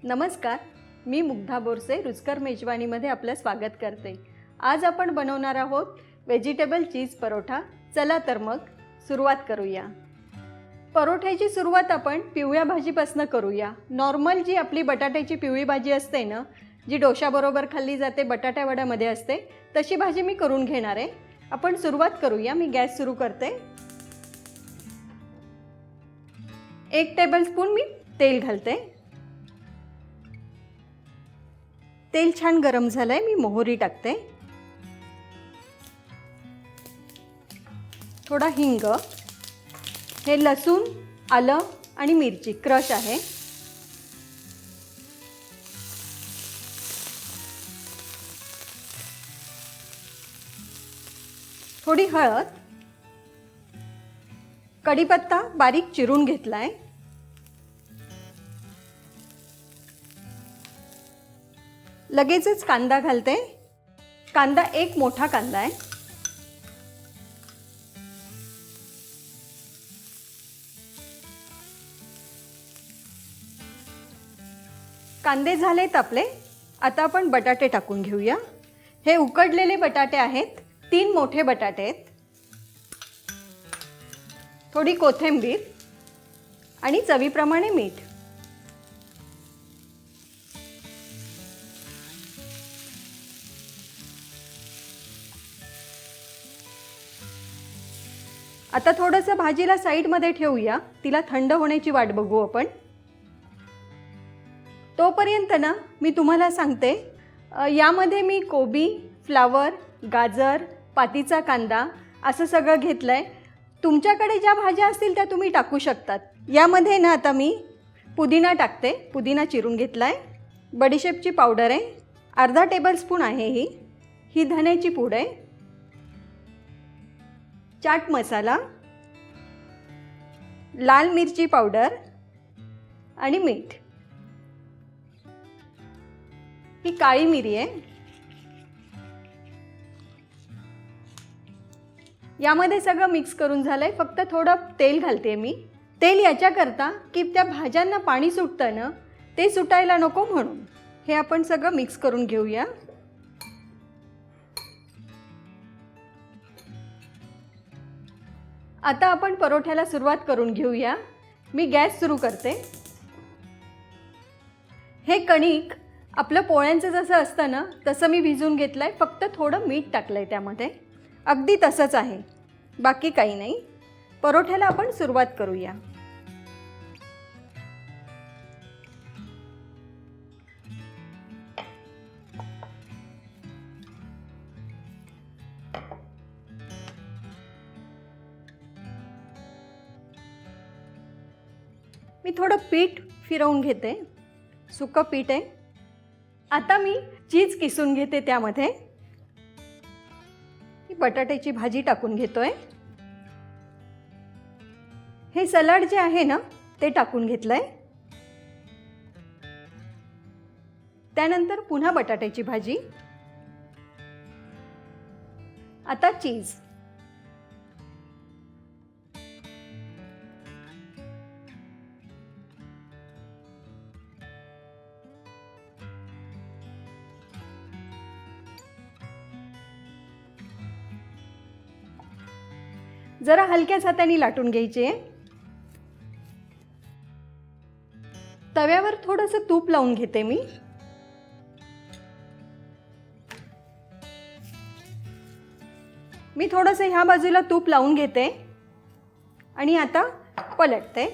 नमस्कार, मी मुग्धा बोरसे रुचकर मेजवानीमध्ये आपलं स्वागत करते। आज आपण बनवणार आहोत व्हेजिटेबल चीज परोठा। चला तर मग सुरुवात करूया। परोठ्याची सुरुवात आपण पिवळ्या भाजीपासून करूया। नॉर्मल जी आपली बटाट्याची पिवळी भाजी असते ना, जी डोशाबरोबर खाल्ली जाते, बटाटा वड्यामध्ये असते, तशी भाजी मी करून घेणार आहे। आपण सुरुवात करूया। मी गॅस सुरू करते। 1 टेबलस्पून मी तेल घालते। तेल छान गरम झालंय, मी मोहरी टाकते। थोडा हिंग, हे लसूण, आलं आणि मिरची क्रश आहे। थोडी हळद, कढीपत्ता बारीक चिरून घेतलाय। लगेचच कांदा घालते। कांदा एक मोठा कांदा आहे। कांदे झालेत आपले। आता आपण बटाटे टाकून घेऊया। हे उकडलेले बटाटे आहेत, 3 मोठे बटाटे आहेत। थोडी कोथिंबीर आणि चवीप्रमाणे मीठ। आता थोडंसं भाजीला साईडमध्ये ठेवूया, तिला थंड होण्याची वाट बघू आपण। तोपर्यंत ना मी तुम्हाला सांगते, यामध्ये मी कोबी, फ्लावर, गाजर, पातीचा कांदा असं सगळं घेतलंय। तुमच्याकडे ज्या भाज्या असतील त्या तुम्ही टाकू शकतात। यामध्ये ना आता मी पुदिना टाकते। पुदिना चिरून घेतलाय। बडीशेपची पावडर आहे, अर्धा टेबलस्पून आहे ही धण्याची पूड आहे। चाट मसाला, लाल मिरची पावडर आणि मीठ। ही काळी मिरी आहे। यामध्ये सगळं मिक्स करून झालंय। फक्त थोडं तेल घालते मी। तेल याच्याकरता की त्या भाज्यांना पाणी सुटतं ना, ते सुटायला नको म्हणून। हे आपण सगळं मिक्स करून घेऊया। आता आपण परोठ्याला सुरुवात करून घेऊया। मी गॅस सुरू करते। हे कणिक आपलं पोळ्यांचं जसं असतं ना, तसं मी भिजवून घेतलंय। फक्त थोडं मीठ टाकलंय त्यामध्ये, अगदी तसंच आहे, बाकी काही नाही। परोठ्याला आपण सुरुवात करूया। मी थोडं पीठ फिरवून घेते, सुकं पीठ आहे। आता मी चीज किसून घेते। त्यामध्ये बटाट्याची भाजी टाकून घेतोय। हे सलाड जे आहे ना, ते टाकून घेतलंय। त्यानंतर पुन्हा बटाट्याची भाजी। आता चीज। जरा हलक्याच हाताने लाटून घ्यायचे। तव्यावर थोडंसं तूप लावून घेते मी। मी थोडंसं ह्या बाजूला तूप लावून घेते आणि आता पलटते।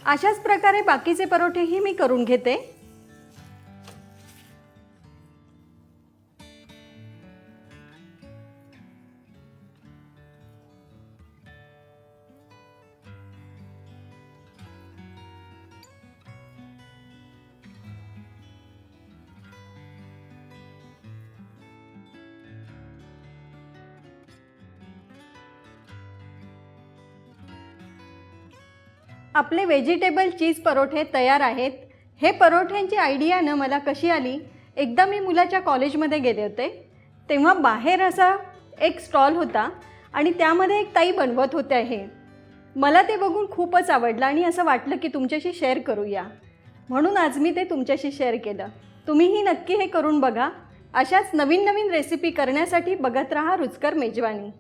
अशाच प्रकारे बाकीचे परोठेही मी करून घेते। आपले व्हेजिटेबल चीज परोठे तयार आहेत। हे परोठ्यांची आयडिया ना मला कशी आली, एकदा मी मुलाच्या कॉलेजमध्ये गेले होते, तेव्हा बाहेर असा एक स्टॉल होता आणि त्यामध्ये एक ताई बनवत होत्या हे. मला ते बघून खूपच आवडलं आणि असं वाटलं की तुमच्याशी शेअर करूया, म्हणून आज मी ते तुमच्याशी शेअर केलं. तुम्हीही नक्की हे करून बघा. अशाच नवीन नवीन रेसिपी करण्यासाठी बघत राहा रुचकर मेजवानी.